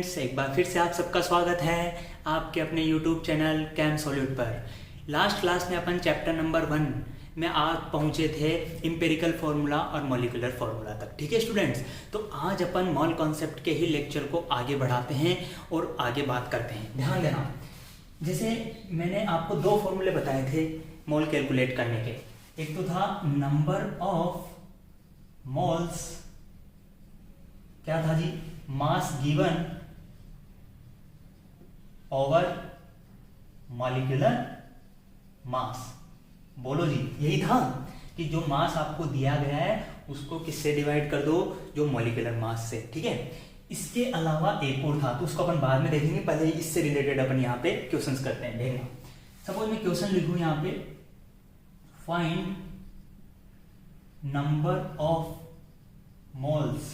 Friends, एक बार फिर से आप सबका स्वागत है आपके अपने YouTube चैनल कैम सॉल्यूट पर। लास्ट क्लास में अपन चैप्टर नंबर 1 में आज पहुंचे थे इम्पेरिकल फार्मूला और मॉलिक्यूलर फार्मूला तक। ठीक है स्टूडेंट्स, तो आज अपन मॉल कॉन्सेप्ट के ही लेक्चर को आगे बढ़ाते हैं और आगे बात करते हैं। ध्यान देना, जैसे मैंने आपको 2 फॉर्मूले बताए थे मोल कैलकुलेट करने के। एक तो था नंबर ऑफ मोल्स, क्या था जी, mass given over molecular mass. बोलो जी, यही था कि जो मास आपको दिया गया है उसको किससे डिवाइड कर दो, जो मॉलिक्यूलर मास से। ठीक है, इसके अलावा एक और था तो उसको अपन बाद में देखेंगे, पहले इससे रिलेटेड अपन यहाँ पे क्वेश्चंस करते हैं। देखना, सपोज मैं क्वेश्चन लिखूं यहाँ पे, find number of moles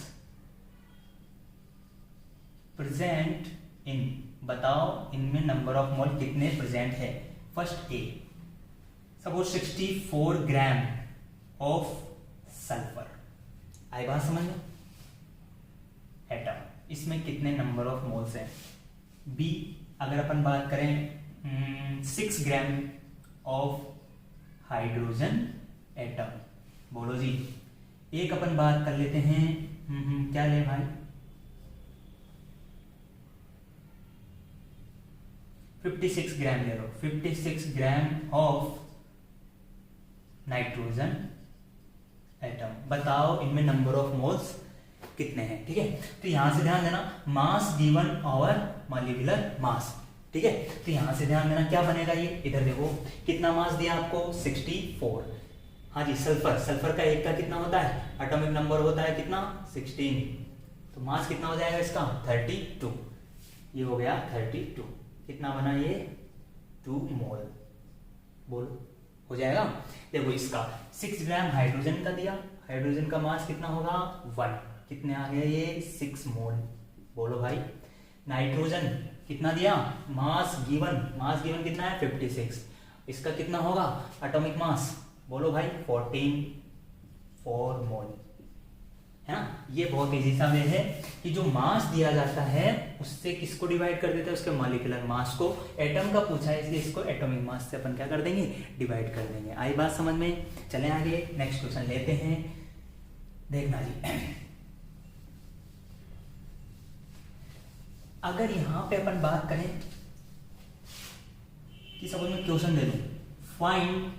present in, बताओ इनमें नंबर ऑफ मोल कितने प्रेजेंट है। First A, suppose 64 gram of sulphur. आई बात समझ में? एटम, इसमें कितने नंबर ऑफ मोल्स हैं। बी, अगर अपन बात करें 6 ग्राम ऑफ हाइड्रोजन एटम। बोलो जी, एक अपन बात कर लेते हैं, क्या ले भाई, 56 ग्राम ले लो, 56 ग्राम ऑफ नाइट्रोजन एटम। बताओ इनमें नंबर ऑफ मोल्स कितने हैं। ठीक है, तो यहां से ध्यान देना, मास गिवन ओवर मॉलिक्यूलर मास। ठीक है, तो यहां से ध्यान देना क्या बनेगा, ये इधर देखो कितना मास दिया आपको, 64। हाँ जी, सल्फर का एक का कितना होता है, एटॉमिक नंबर होता है कितना, 16। तो मास कितना हो जाएगा इसका, 32। ये हो गया 32। कितना बना ये, 2 मोल। बोलो, हो जाएगा। देखो इसका 6 ग्राम हाइड्रोजन का दिया, हाइड्रोजन का मास कितना होगा, 1। कितने आ गया ये, 6 मोल। बोलो भाई, नाइट्रोजन कितना दिया, मास गिवन कितना है, 56। इसका कितना होगा एटॉमिक मास, बोलो भाई 4 मोल, है ना। ये बहुत इजी सा वे है कि जो मास दिया जाता है उससे किसको डिवाइड कर देते हैं, उसके मॉलिक्यूलर मास को। एटम का पूछा है इसलिए इसको एटॉमिक मास से अपन क्या कर देंगे, डिवाइड कर देंगे। आई बात समझ में? चलें आगे, नेक्स्ट क्वेश्चन लेते हैं। देखना जी, अगर यहां पे अपन बात करें कि सपोज मैं क्वेश्चन दे दूं, find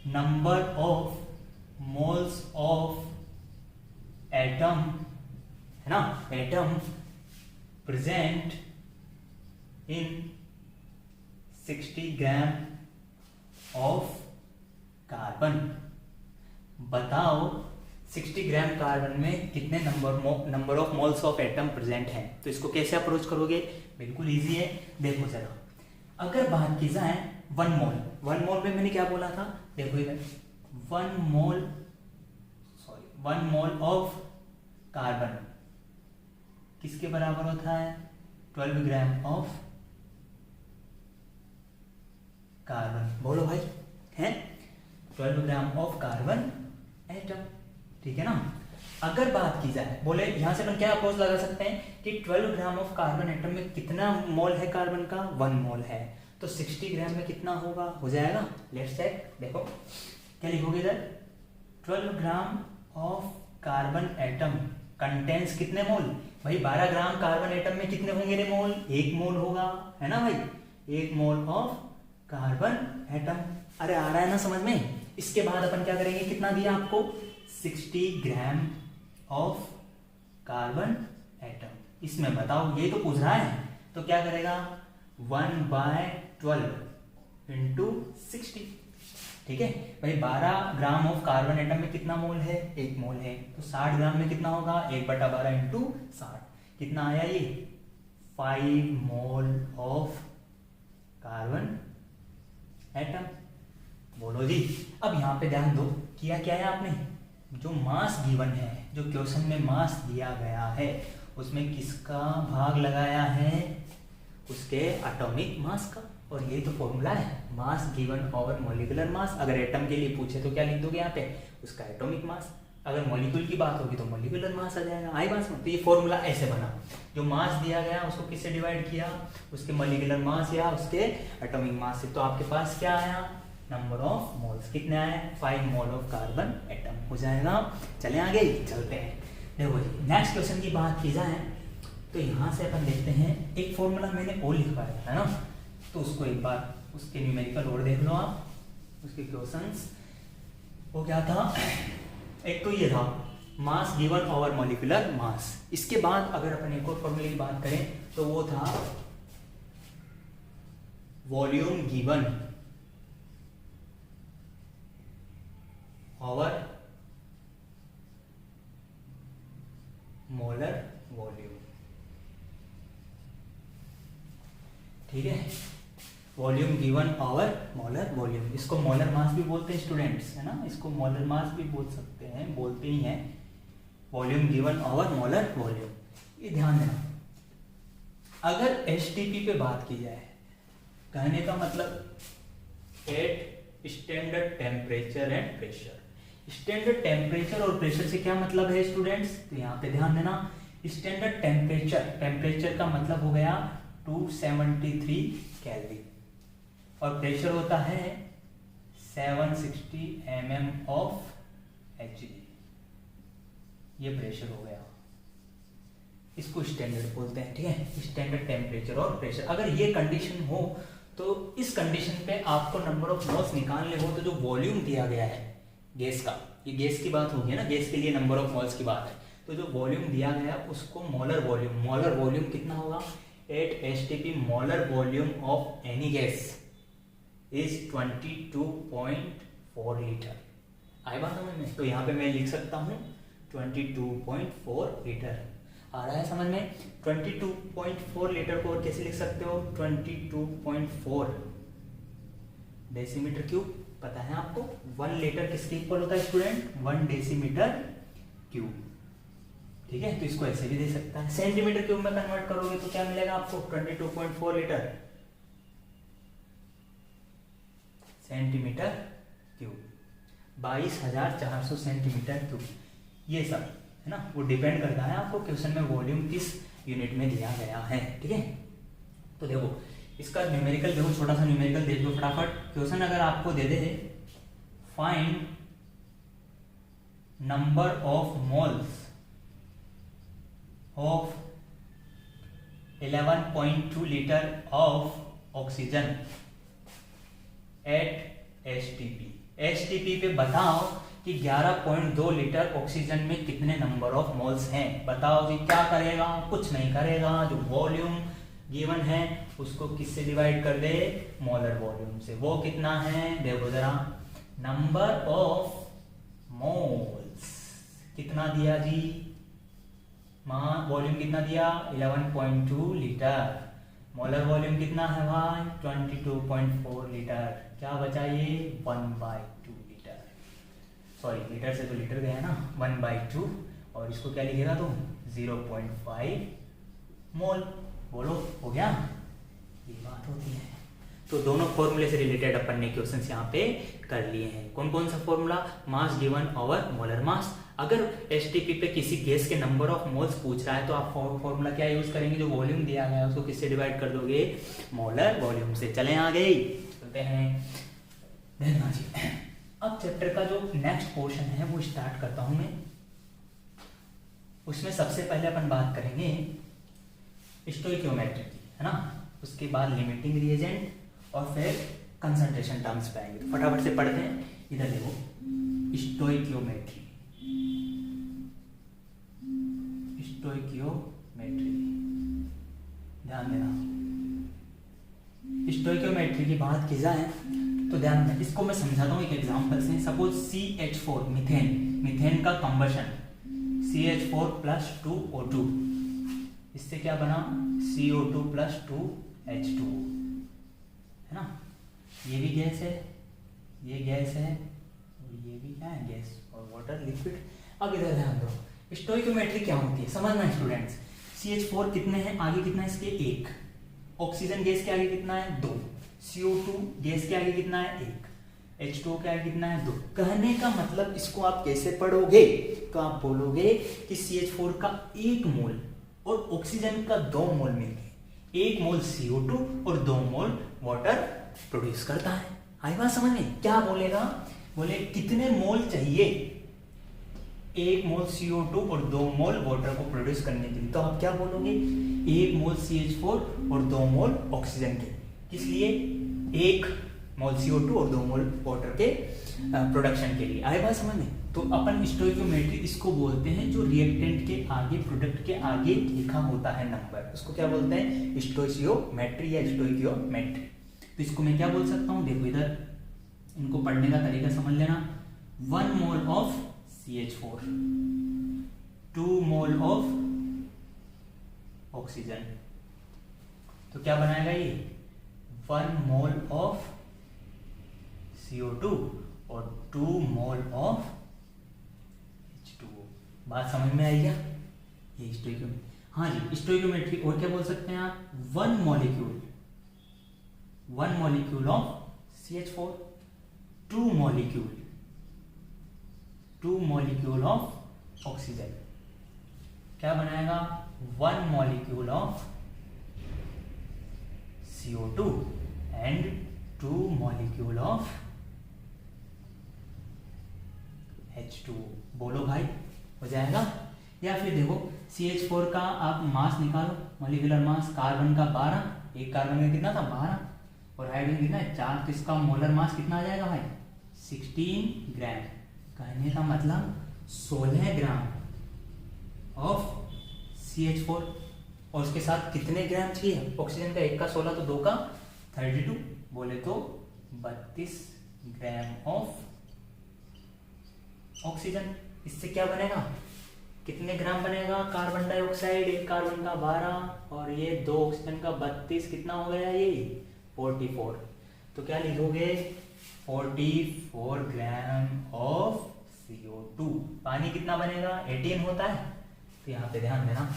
number of moles of atom, है ना, atom present in 60 gram of carbon. बताओ 60 ग्राम कार्बन में कितने number of moles of atom present हैं। तो इसको कैसे अप्रोच करोगे, बिल्कुल इजी है। देखो जरा, अगर बात की जाए 1 मोल में मैंने क्या बोला था, देखो इधर 1 मोल ऑफ कार्बन किसके बराबर होता है, 12 ग्राम ऑफ कार्बन। बोलो भाई, है 12 ग्राम ऑफ कार्बन एटम। ठीक है ना। अगर बात की जाए, बोले यहां से अपन क्या अप्रोच लगा सकते हैं कि 12 ग्राम ऑफ कार्बन एटम में कितना मोल है कार्बन का, 1 मोल है। तो 60 ग्राम में कितना होगा, हो जाएगा। लेट्स चेक, देखो क्या लिखोगे इधर, 12 gram of carbon atom contains कितने मोल, भाई 12 ग्राम कार्बन एटम में कितने होंगे रे मोल, 1 मोल होगा, है ना भाई, 1 मोल ऑफ कार्बन एटम। अरे आ रहा है ना समझ में। इसके बाद अपन क्या करेंगे, कितना दिया आपको, 60 ग्राम ऑफ कार्बन एटम। इसमें बताओ, ये तो पूछ रहा है, तो क्या करेगा, 1/12 इंटू 60। ठीक है भाई, 12 ग्राम ऑफ कार्बन एटम में कितना मोल है, 1 मोल है। तो 60 ग्राम में कितना होगा, 1/12 इंटू 60। कितना आया ये, 5 मोल ऑफ कार्बन एटम। बोलो जी, अब यहां पे ध्यान दो, किया क्या है आपने, जो मास गिवन है, जो क्वेश्चन में मास दिया गया है उसमें किसका भाग लगाया है, उसके एटॉमिक मास का। और ये तो फॉर्मूला है, मास गिवन ओवर मॉलिक्यूलर मास। अगर एटम के लिए पूछे तो क्या लिख दोगे यहाँ पे, उसका एटॉमिक मास। अगर मॉलिक्यूल की बात होगी तो मॉलिक्यूलर मास आ जाएगा। आई बात समझ? तो ये फॉर्मूला ऐसे बना, जो मास दिया गया उसको किससे डिवाइड किया, उसके मॉलिक्यूलर मास या उसके एटॉमिक मास से। तो आपके पास क्या आया, नंबर ऑफ मोल्स कितने आए, 5 मोल ऑफ कार्बन एटम हो जाएगा। चले आगे चलते हैं। देखो जी नेक्स्ट क्वेश्चन की बात की जाए तो यहाँ से अपन देखते हैं, एक फॉर्मूला मैंने और लिखवाया है ना, तो उसको एक बार उसके न्यूमेरिकल और देख लो आप, उसके क्वेश्चंस वो क्या था। एक तो ये था मास गिवन ओवर मॉलिक्यूलर मास। इसके बाद अगर अपन एक और फॉर्मूले की बात करें तो वो था volume given over molar volume. ठीक है, volume given over molar volume, इसको मोलर मास भी बोलते हैं स्टूडेंट्स, है ना, इसको मोलर मास भी बोल सकते हैं, बोलते ही हैं। Volume given over molar volume, ये ध्यान देना। अगर एसटीपी पे बात की जाए, कहने का मतलब at standard temperature and pressure. Standard temperature और प्रेशर से क्या मतलब है स्टूडेंट्स, तो यहाँ पे ध्यान देना। स्टैंडर्ड टेम्परेचर, टेम्परेचर का मतलब हो गया 273 केल्विन, और प्रेशर होता है 760 mm ऑफ Hg, ये प्रेशर हो गया, इसको स्टैंडर्ड बोलते हैं। ठीक है, स्टैंडर्ड टेम्परेचर और प्रेशर। अगर ये कंडीशन हो तो इस कंडीशन पे आपको नंबर ऑफ मोल्स निकालने हो तो जो वॉल्यूम दिया गया है गैस का, ये गैस की बात होगी ना, गैस के लिए नंबर ऑफ मोल्स की बात है, तो जो वॉल्यूम दिया गया उसको मोलर वॉल्यूम, मोलर वॉल्यूम कितना होगा, 8 STP molar volume of any gas is 22.4 litre. आई बात समझ में? तो यहाँ पे मैं लिख सकता हूँ 22.4 लीटर। आ रहा है समझ में? 22.4 लीटर को और कैसे लिख सकते हो, 22.4 डेसीमीटर क्यूब। पता है आपको 1 लीटर किसके इक्वल होता है स्टूडेंट, 1 डेसीमीटर क्यूब। ठीक है, तो इसको ऐसे भी दे सकता है, सेंटीमीटर क्यूब में कन्वर्ट करोगे तो क्या मिलेगा आपको, 22.4 litre centimetre cube, 22,400 centimetre cube. ये सब है ना, वो डिपेंड करता है आपको क्वेश्चन में वॉल्यूम किस यूनिट में दिया गया है। ठीक है, तो देखो इसका न्यूमेरिकल देखो, छोटा सा न्यूमेरिकल देख लो फटाफट। क्वेश्चन अगर आपको दे दे find number of moles of 11.2 litre of oxygen at STP. STP पे बताओ कि 11.2 लीटर ऑक्सीजन में कितने नंबर ऑफ मोल्स हैं। बताओ जी, क्या करेगा, कुछ नहीं करेगा, जो वॉल्यूम गिवन है उसको किससे डिवाइड कर दे, मोलर वॉल्यूम से। वो कितना है देखो जरा, नंबर ऑफ मोल्स कितना दिया जी, वॉल्यूम कितना दिया 11.2 लीटर, मोलर वॉल्यूम कितना है भाई 22.4 लीटर। क्या बचा ये 1/2 लीटर, सॉरी लीटर से तो लीटर गया ना, 1/2, और इसको क्या लिखेगा तो 0.5 मोल। बोलो हो गया, ये बात होती है। तो दोनों फॉर्मूले से रिलेटेड अपन ने क्वेश्चंस यहाँ पे कर लिए हैं। कौन कौन सा फॉर्मूला, मास गिवन ओवर मोलर मास। अगर एसटीपी पे किसी गैस के नंबर ऑफ मोल्स पूछ रहा है तो आप फॉर्मूला क्या यूज करेंगे, जो वॉल्यूम दिया गया है उसको किससे डिवाइड कर दोगे, मोलर वॉल्यूम से। चले आगे चलते हैं, देखना जी। अब चैप्टर का जो नेक्स्ट पोर्शन है वो स्टार्ट करता हूं मैं। उसमें सबसे पहले अपन बात करेंगे स्टोइकियोमेट्री की, है ना, उसके बाद लिमिटिंग रिएजेंट और फिर कंसंट्रेशन टर्म्स पे आएंगे। तो फटाफट से पढ़ते हैं। इधर देखो स्टोइकियोमेट्री, स्टोइकियोमेट्री ध्यान देना। स्टोइकियोमेट्री की बात की जाए तो ध्यान देना, इसको मैं समझाता हूँ एक एग्जांपल से। सपोज CH4 मीथेन, मीथेन का कंबशन CH4 + 2O2, इससे क्या बना CO2 + 2H2, है ना, ये भी गैस है, ये गैस है, और ये भी क्या है गैस और वाटर लिक्विड। अब इधर ध्यान दो, स्टोइकियोमेट्री क्या होती है समझना स्टूडेंट्स। CH4 कितने हैं, आगे कितना है इसके 1, ऑक्सीजन गैस के आगे कितना है 2, CO2 गैस के आगे कितना है 1, H2O क्या है, कितना है 2। कहने का मतलब इसको आप कैसे पढ़ोगे, तो आप बोलोगे कि CH4 का 1 मोल और ऑक्सीजन का 2 मोल मिलके 1 मोल CO2 और 2 मोल वाटर प्रोड्यूस करता है। आई बात समझ में? क्या बोलेगा, बोले कितने मोल चाहिए 1 मोल CO2 और 2 मोल वाटर को प्रोड्यूस करने के लिए, तो आप क्या बोलोगे 1 मोल CH4 और 2 मोल ऑक्सीजन के, किस लिए 1 मोल CO2 और 2 मोल वाटर के प्रोडक्शन के लिए। आए बात समझ में? तो अपन स्टोइकियोमेट्री इसको बोलते हैं जो रिएक्टेंट के आगे, प्रोडक्ट के आगे लिखा होता है नंबर, उसको क्या बोलते हैं, स्टोइकियोमेट्री या स्टोइकियोमेट्री। तो इसको मैं क्या बोल सकता हूँ, देखो इधर इनको पढ़ने का तरीका समझ लेना। 1 mole of CH4, 2 mole of oxygen, तो क्या बनाएगा ये 1 मोल ऑफ CO2 और 2 मोल ऑफ H2O। बात समझ में आई क्या? ये स्टोइकियोमेट्री, हाँ जी स्टोइकियोमेट्री। और क्या बोल सकते हैं आप, 1 molecule of CH4, 2 molecule of oxygen, क्या बनाएगा 1 molecule of CO2 and 2 molecule of H2O। बोलो भाई, हो जाएगा? या फिर देखो CH4 का आप मास निकालो, मॉलिक्यूलर मास, कार्बन का 12, एक कार्बन का कितना था 12 और हाइड्रोजन कितना है 4, तो इसका मोलर मास कितना आ जाएगा भाई 16 ग्राम। कहने का मतलब 16 ग्राम ऑफ CH4 और उसके साथ कितने ग्राम चाहिए ऑक्सीजन का, 1 का 16 तो 2 का 32, बोले तो 32 ग्राम ऑफ ऑक्सीजन। इससे क्या बनेगा, कितने ग्राम बनेगा कार्बन डाइऑक्साइड, एक कार्बन का 12 और ये 2 ऑक्सीजन का 32, कितना हो गया ये 44। तो क्या लिखोगे 44 ग्राम ऑफ CO2। पानी कितना बनेगा 18 होता है, तो यहाँ पे ध्यान देना,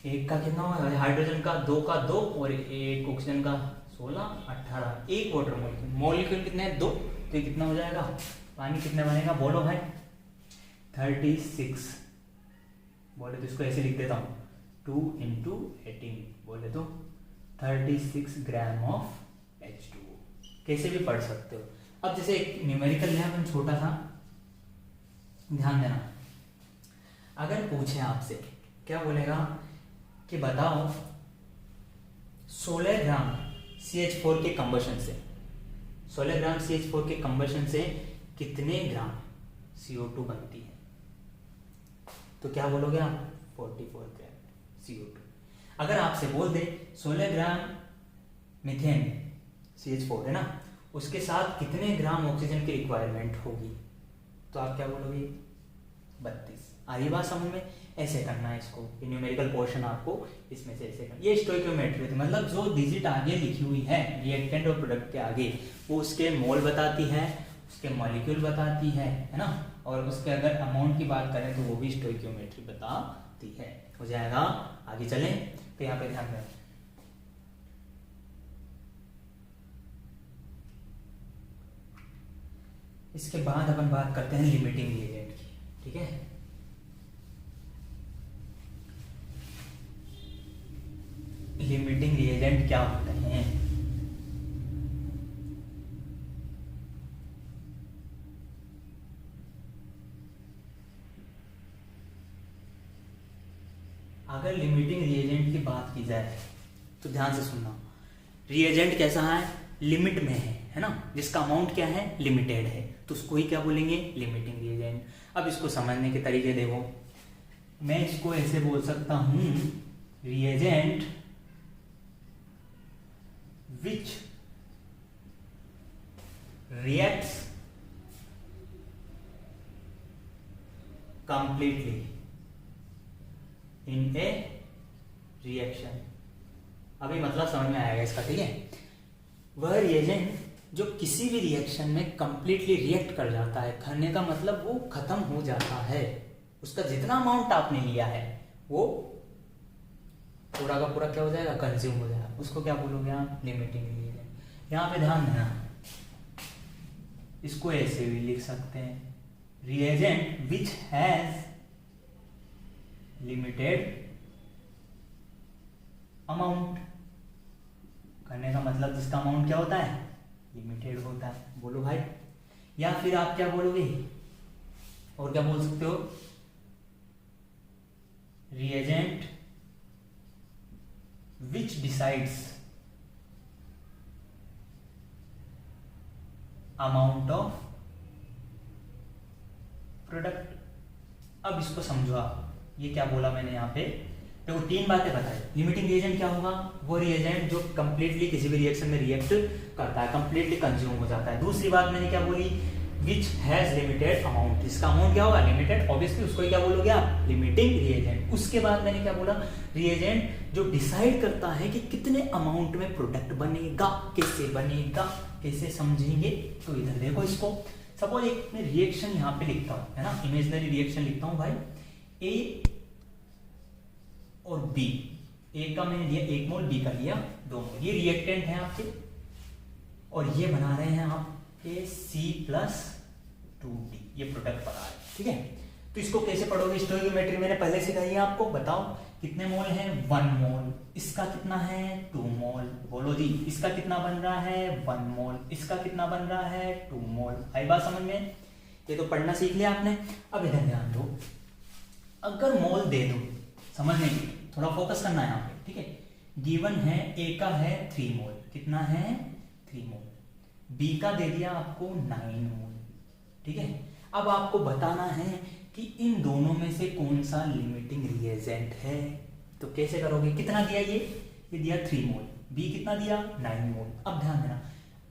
एक का कितना होगा हाइड्रोजन का 2 का 2 और एक ऑक्सीजन का 16 18, एक वाटर मॉलिक्यूल कितने हैं 2, तो ये कितना हो जाएगा, पानी कितने बनेगा बोलो भाई 36। बोले तो इसको ऐसे लिख देता हूँ 2 × 18, बोले तो 36 ग्राम ऑफ H2O। कैसे भी पढ़ सकते हो। अब जैसे एक न्यूमेरिकल है अपन छोटा सा, ध्यान देना, अगर पूछे आपसे क्या बोलेगा कि बताओ 16 ग्राम CH4 के कंबशन से, 16 ग्राम CH4 के कंबशन से कितने ग्राम CO2 बनती है, तो क्या बोलोगे आप 44 ग्राम CO2। अगर आपसे बोल दे 16 ग्राम मीथेन CH4 है ना, उसके साथ कितने ग्राम ऑक्सीजन की रिक्वायरमेंट होगी, तो आप क्या बोलोगे 32। आगे बात समझ में? ऐसे करना है इसको, न्यूमेरिकल पोर्शन आपको इसमें से ऐसे करना। ये स्टोइकियोमेट्री होती है, मतलब जो डिजिट आगे लिखी हुई है रिएक्टेंट और प्रोडक्ट के आगे, वो उसके मोल बताती है, उसके मॉलिक्यूल बताती है ना, और उसके अगर अमाउंट की बात करें तो वो भी स्टोइकियोमेट्री बताती है। हो जाएगा? आगे चलें, तो यहाँ पे ध्यान दें, इसके बाद अपन बात करते हैं लिमिटिंग रिएजेंट की। ठीक है, लिमिटिंग रिएजेंट क्या होते हैं? अगर लिमिटिंग रिएजेंट की बात की जाए तो ध्यान से सुनना, रिएजेंट कैसा है, लिमिट में है ना, जिसका अमाउंट क्या है लिमिटेड है, तो उसको ही क्या बोलेंगे लिमिटिंग रिएजेंट। अब इसको समझने के तरीके देखो, मैं इसको ऐसे बोल सकता हूं reagent which reacts completely in a reaction। अभी मतलब समझ में आएगा इसका, ठीक है। वह रिएजेंट जो किसी भी रिएक्शन में कंप्लीटली रिएक्ट कर जाता है, करने का मतलब वो खत्म हो जाता है, उसका जितना अमाउंट आपने लिया है वो पूरा का पूरा क्या हो जाएगा, कंज्यूम हो जाएगा, उसको क्या बोलोगे आप लिमिटिंग रिएजेंट। यहाँ पे ध्यान देना, इसको ऐसे भी लिख सकते हैं, reagent which has limited amount. करने का मतलब जिसका अमाउंट क्या होता है, लिमिटेड होता है। बोलो भाई, या फिर आप क्या बोलोगे, और क्या बोल सकते हो, reagent which decides amount of product. अब इसको समझो आप, ये क्या बोला मैंने यहाँ पे, देखो तीन बातें बताई। लिमिटिंग रिएजेंट क्या होगा, वो रिएजेंट जो कंप्लीटली किसी भी रिएक्शन में रिएक्ट करता है, कंप्लीटली कंज्यूम हो जाता है। दूसरी बात मैंने क्या बोली, विच हैज लिमिटेड अमाउंट, इसका अमाउंट क्या होगा, लिमिटेड, ऑब्वियसली उसको क्या बोलोगे आप, लिमिटिंग रिएजेंट। उसके बाद मैंने क्या बोला, रिएजेंट जो डिसाइड करता है कि कितने अमाउंट में प्रोडक्ट बनेगा, कैसे बनेगा, कैसे समझेंगे। तो इधर देखो इसको, सपोज एक मैं रिएक्शन यहाँ पे लिखता हूँ, है ना, इमेजिनरी रिएक्शन लिखता हूँ भाई, ए और बी। ए का मैंने लिया 1 मोल, बी का लिया 2 मोल। ये रिएक्टेंट है आपके, और ये बना रहे हैं आप C+2D, ये प्रोडक्ट बना रहे हैं, ठीक है। तो इसको कैसे पढ़ोगे, स्टोइकियोमेट्री मैंने पहले सिखाई है आपको। बताओ कितने मोल हैं, 1 मोल। इसका कितना है, 2 मोल। बोलो जी, इसका कितना बन रहा है, 1 मोल। इसका कितना बन रहा है, 2 मोल। आई बात समझ में, ये तो पढ़ना सीख लिया आपने। अब इधर ध्यान दो, अगर मोल दे दो, समझने की थोड़ा फोकस करना है यहाँ पे, ठीक है। गिवन है ए का है 3 मोल, कितना है, 3 मोल। बी का दे दिया आपको 9 मोल, ठीक है। अब आपको बताना है कि इन दोनों में से कौन सा लिमिटिंग रिएजेंट है। तो कैसे करोगे, कितना दिया ये दिया 3 मोल, बी कितना दिया 9 मोल। अब ध्यान देना,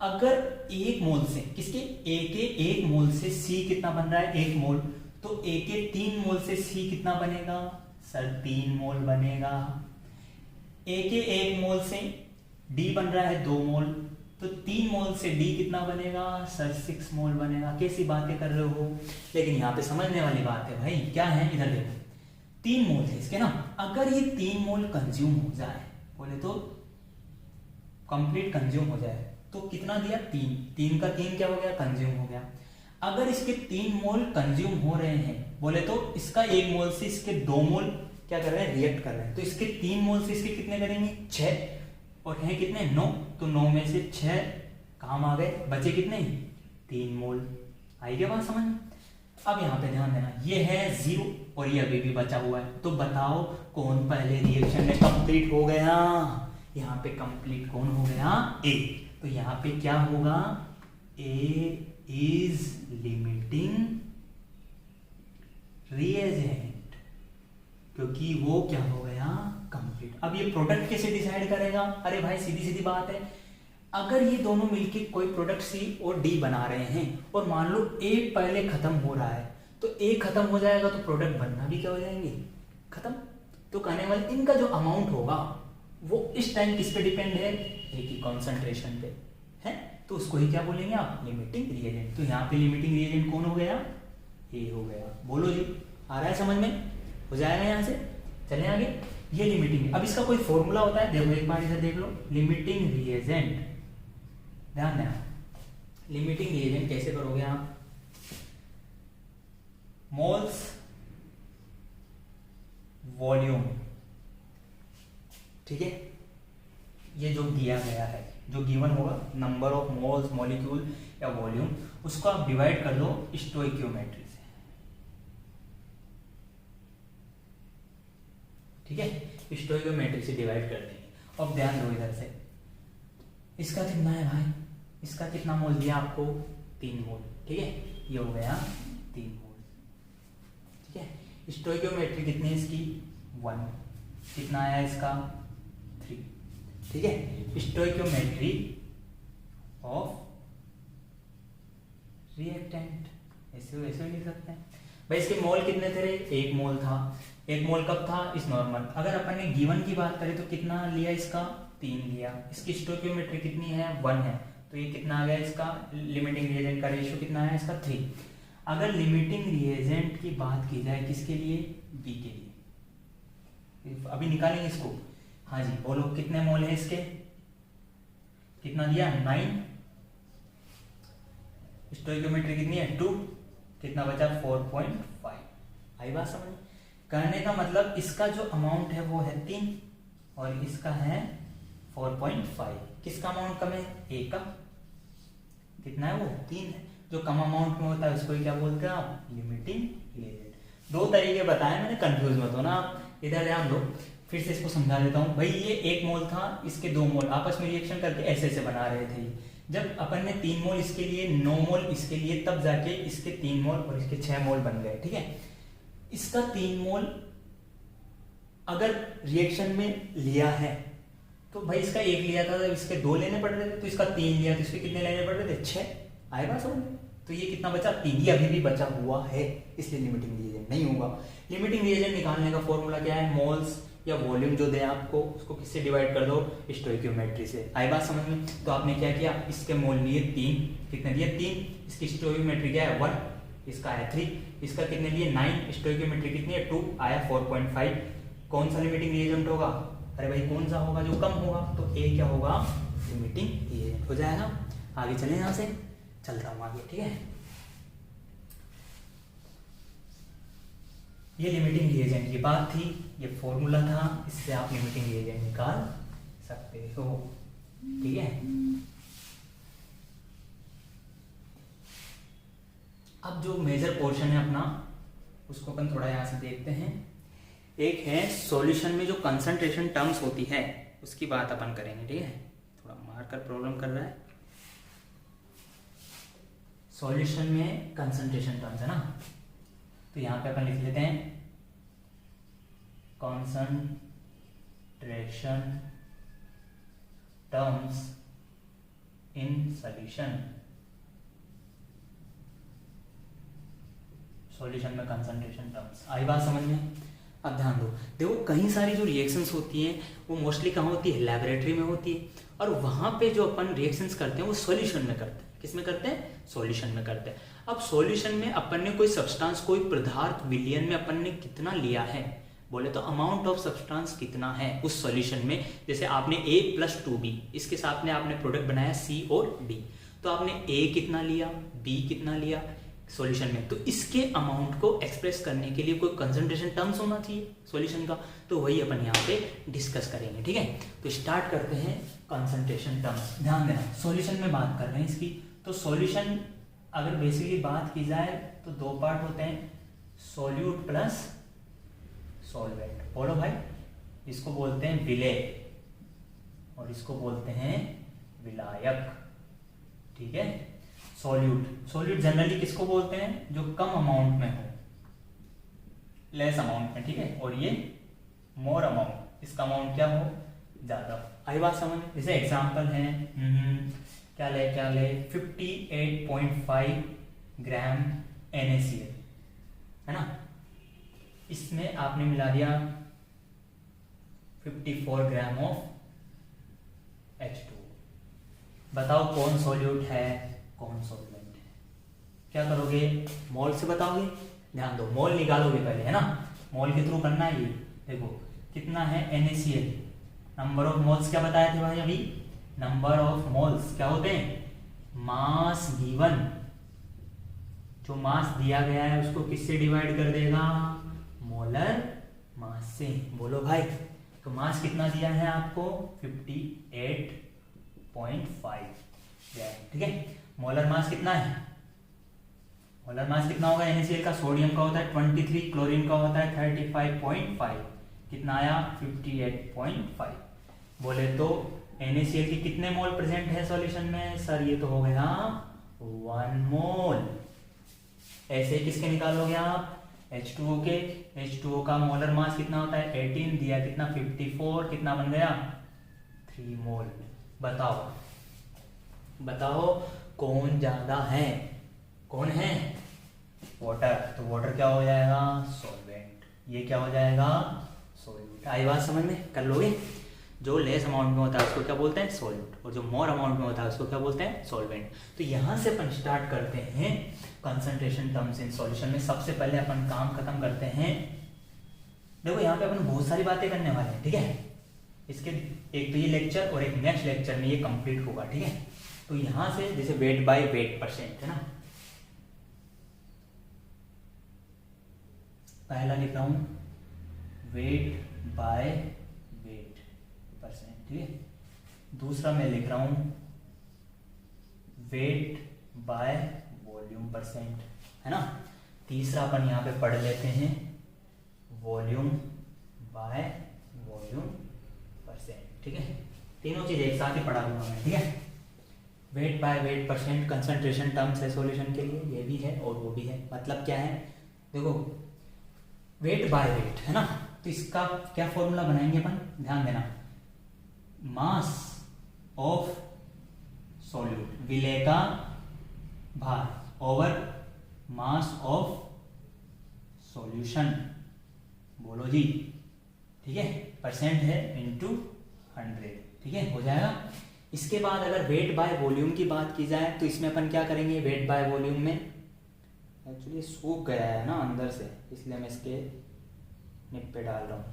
अगर 1 मोल से, किसके, ए के 1 मोल से सी कितना बन रहा है, 1 मोल, तो ए के 3 मोल से सी कितना बनेगा, सर 3 मोल बनेगा। ए के 1 मोल से डी बन रहा है 2 मोल, तो 3 मोल से डी कितना बनेगा, सर 6 मोल बनेगा। कैसी बातें कर रहे हो, लेकिन यहाँ पे समझने वाली बात है भाई, क्या है, इधर देखो 3 मोल थे इसके ना। अगर ये 3 मोल कंज्यूम हो जाए, बोले तो कंप्लीट कंज्यूम हो जाए, तो कितना दिया, 3 का 3 क्या हो गया, कंज्यूम हो गया। अगर इसके 3 मोल कंज्यूम हो रहे हैं, बोले तो इसका 1 मोल से इसके 2 मोल क्या कर रहे हैं, रिएक्ट कर रहे हैं। तो इसके 3 मोल से इसके कितने करेंगे, 6, और हैं कितने, 9। तो 9 में से 6 काम आ गए, बचे कितने, 3 मोल। आई क्या बात समझ में। अब यहाँ पे ध्यान देना, ये है 0 और ये अभी भी बचा हुआ है। तो बताओ कौन पहले रिएक्शन में कंप्लीट हो गया, यहाँ पे कंप्लीट कौन हो गया, ए। तो यहाँ पे क्या होगा, ए इज लिमिटिंग रिएजेंट, क्योंकि वो क्या हो गया, कंप्लीट। अब ये प्रोडक्ट कैसे डिसाइड करेगा, अरे भाई सीधी सीधी बात है, अगर ये दोनों मिलके कोई प्रोडक्ट सी और डी बना रहे हैं, और मान लो ए पहले खत्म हो रहा है, तो ए खत्म हो जाएगा तो प्रोडक्ट बनना भी क्या हो जाएंगे, खत्म। तो कहने वाले इनका जो अमाउंट होगा वो इस टाइम किस पे डिपेंड है, ए की कॉन्सेंट्रेशन पे है। तो उसको ही क्या बोलेंगे आप, लिमिटिंग रिएजेंट। तो यहाँ पे लिमिटिंग रिएजेंट कौन हो गया, ए हो गया। बोलो जी, आ रहा है समझ में, हो जाएगा यहाँ से। चले आगे, ये लिमिटिंग। अब इसका कोई फॉर्मूला होता है, देखो एक बार इधर देख लो, लिमिटिंग रिएजेंट, ध्यान देना, लिमिटिंग रिएजेंट कैसे करोगे आप, मोल्स वॉल्यूम, ठीक है। ये जो दिया गया है, जो गिवन होगा, नंबर ऑफ मोल्स, मॉलिक्यूल या वॉल्यूम, उसको आप डिवाइड कर दो स्टोइकियोमेट्री से, ठीक है। स्टोइकियोमेट्री से डिवाइड कर देंगे। अब ध्यान दो इधर से, इसका कितना है भाई, इसका कितना मोल दिया आपको, 3 मोल, ठीक है। ये हो गया 3 मोल, ठीक है। स्टोइकियोमेट्री कितनी है इसकी, 1, कितना आया इसका, 3, ठीक है। स्टोइकियोमेट्री ऑफ रिएक्टेंट, ऐसे वैसे लिख सकते हैं भाई। इसके मोल कितने थे, 1 मोल था। 1 मोल कब था, इस नॉर्मल। अगर अपन ने गिवन की बात करें तो कितना लिया इसका, 3 लिया। इसकी स्टोइकियोमेट्री कितनी है, 1 है। तो ये कितना आ गया इसका, लिमिटिंग रिएजेंट का रेशियो कितना है इसका, 3। अगर लिमिटिंग रिएजेंट की बात की जाए किसके लिए, बी के लिए, अभी निकालेंगे इसको। हाँ जी, बोलो कितने मोल है इसके, कितना दिया, 9, स्टोइकियोमेट्री कितनी है 2, कितना बचा 4.5। आई बात समझ? करने का मतलब इसका जो अमाउंट है वो है 3 और इसका है 4.5। किसका अमाउंट कम है? ए का। कितना है वो? 3 है। जो कम अमाउंट में होता है उसको क्या बोलते हैं आप? Limiting reagent. 2 तरीके बताए मैंने, कंफ्यूज मत हो ना आप। इधर ध्यान दो, फिर से इसको समझा देता हूँ। भाई ये 1 मोल था, इसके 2 मोल आपस में रिएक्शन करके ऐसे ऐसे बना रहे थे। जब अपन ने 3 मोल इसके लिए, 9 मोल इसके लिए, तब जाके इसके 3 मोल और इसके 6 मोल बन गए। ठीक है, इसका 3 मोल अगर रिएक्शन में लिया है तो भाई इसका 1 लिया था तो इसके 2 लेने पड़ रहे थे, तो इसका 3 लिया तो इसके कितने लेने पड़ रहे थे? 6। आएगा समझ? तो ये कितना बचा? 3। ये अभी भी बचा हुआ है, इसलिए लिमिटिंग रिएजेंट नहीं होगा। लिमिटिंग रिएजेंट निकालने का फॉर्मूला क्या है? मोल्स या वॉल्यूम जो दे आपको उसको किससे डिवाइड कर दो? स्टोइकियोमेट्री से। आई बात समझ में? तो आपने क्या किया? इसके मोल लिए 3, कितने दिए? 3। इसकी स्टोइकियोमेट्री क्या है? 1, इसका है 3, इसका कितने लिए? 9। स्टोइकियोमेट्री कितनी है? 2, आया 4.5। कौन सा लिमिटिंग रिएजेंट होगा? अरे भाई कौन सा होगा? जो कम होगा। तो ए क्या होगा? लिमिटिंग रिएजेंट हो जाएगा। आगे चलें, यहां से चलता हूं आगे। ठीक है, ये लिमिटिंग रिएजेंट की बात थी, ये फॉर्मूला था, इससे आप लिमिटिंग रिएजेंट निकाल सकते हो। ठीक है, अब जो मेजर पोर्शन है अपना उसको अपन थोड़ा यहां से देखते हैं। एक है सॉल्यूशन में जो कंसंट्रेशन टर्म्स होती है उसकी बात अपन करेंगे। ठीक है, थोड़ा मार्कर प्रॉब्लम कर रहा है। सॉल्यूशन में कंसंट्रेशन टर्म्स है ना, तो यहां पे अपन लिख लेते हैं concentration terms in solution. Solution में कंसंट्रेशन टर्म्स। आई बात समझ में? अब ध्यान दो, देखो कई सारी जो रिएक्शंस होती हैं वो मोस्टली कहाँ होती है? लैबोरेटरी में होती है। और वहां पे जो अपन रिएक्शंस करते हैं वो सॉल्यूशन में करते हैं। किस में करते हैं? सॉल्यूशन में करते हैं। अब सॉल्यूशन में अपन ने कोई सब्सटेंस, कोई पदार्थ विलयन में अपन ने कितना लिया है, बोले तो अमाउंट ऑफ सब्सटेंस कितना है उस सॉल्यूशन में। जैसे आपने A+2B, इसके साथ में आपने प्रोडक्ट बनाया C और D, तो आपने A कितना लिया, B कितना लिया सॉल्यूशन में, तो इसके अमाउंट को एक्सप्रेस करने के लिए कोई कंसंट्रेशन टर्म्स होना चाहिए सॉल्यूशन का, तो वही अपन यहाँ पे डिस्कस करेंगे। ठीक है, तो स्टार्ट करते हैं कंसंट्रेशन टर्म्स। ध्यान देना, सॉल्यूशन में बात कर रहे हैं इसकी। तो सॉल्यूशन अगर बेसिकली बात की जाए तो 2 पार्ट होते हैं, सॉल्यूट प्लस सॉल्वेंट। बोलो भाई, इसको बोलते हैं विलेय और इसको बोलते हैं विलायक। ठीक है, सॉल्यूट जनरली किसको बोलते हैं? जो कम अमाउंट में हो, लेस अमाउंट में। ठीक है, और ये मोर अमाउंट, इसका अमाउंट क्या हो? ज्यादा। आई बात समझ? जैसे एग्जांपल है, क्या ले 58.5 ग्राम NaCl है ना, इसमें आपने मिला दिया 54 ग्राम ऑफ H2। बताओ कौन सॉल्यूट है, कौन सॉल्वेंट है? क्या करोगे? मोल से बताओगे। ध्यान दो, मोल निकालोगे पहले, है ना, मोल के थ्रू करना है। ये देखो कितना है NaCl, नंबर ऑफ मोल्स क्या बताए थे भाई अभी? नंबर ऑफ मोल्स क्या होते हैं? मास गिवन, जो मास दिया गया है उसको किससे डिवाइड कर देगा? मोलर मास से। बोलो भाई, तो मास कितना दिया है आपको? 58.5। ठीक है, मोलर मास कितना है? मोलर मास कितना होगा NaCl का? सोडियम का होता है 23, क्लोरीन का होता है 35.5। कितना आया? 58.5। बोले तो NaCl के कितने मोल प्रेजेंट है सॉल्यूशन में? सर ये तो हो गया 1 मोल। ऐसे किसके निकालोगे आप? H2O के। H2O का मोलर मास कितना होता है? 18, दिया कितना? 54, कितना बन गया? 3 मोल। बताओ कौन ज्यादा है? कौन है? वाटर। तो वाटर क्या हो जाएगा? सॉल्वेंट। ये क्या हो जाएगा? सॉल्यूट। आई बात समझ में? कर लोगे? जो लेस अमाउंट में होता है उसको क्या बोलते हैं? सॉल्यूट, और जो मोर अमाउंट में होता है उसको क्या बोलते हैं? सॉल्वेंट। तो यहां से अपन स्टार्ट करते हैं कंसंट्रेशन टर्म्स इन सॉल्यूशन में। सबसे पहले अपन काम खत्म करते हैं। देखो यहाँ पे अपन बहुत सारी बातें करने वाले हैं। ठीक है, इसके एक तो ये लेक्चर और एक नेक्स्ट लेक्चर में ये कंप्लीट होगा। ठीक है, तो यहाँ से जैसे वेट बाय वेट परसेंट है ना, पहला लिख रहा हूँ वेट बाय वेट परसेंट, ठीक है। दूसरा मैं लिख रहा हूँ वेट बाय वॉल्यूम परसेंट, है ना। तीसरा अपन यहाँ पे पढ़ लेते हैं वॉल्यूम बाय वॉल्यूम परसेंट, ठीक है। तीनों चीज एक साथ ही पढ़ा दूंगा मैं, ठीक है। Wait by wait percent concentration terms है सॉल्यूशन के लिए, ये भी है और वो भी है। मतलब क्या है, देखो वेट बाय वेट है ना, तो इसका क्या फॉर्मूला बनाएंगे अपन, ध्यान देना। मास ऑफ सॉल्यूट, विलेय का भार ओवर मास ऑफ सॉल्यूशन, बोलो जी, ठीक है। परसेंट है इनटू 100, ठीक है, हो जाएगा। इसके बाद अगर वेट बाय वॉल्यूम की बात की जाए तो इसमें अपन क्या करेंगे, वेट बाय वॉल्यूम में एक्चुअली सूख गया है ना अंदर से, इसलिए मैं इसके निप पे डाल रहा हूं।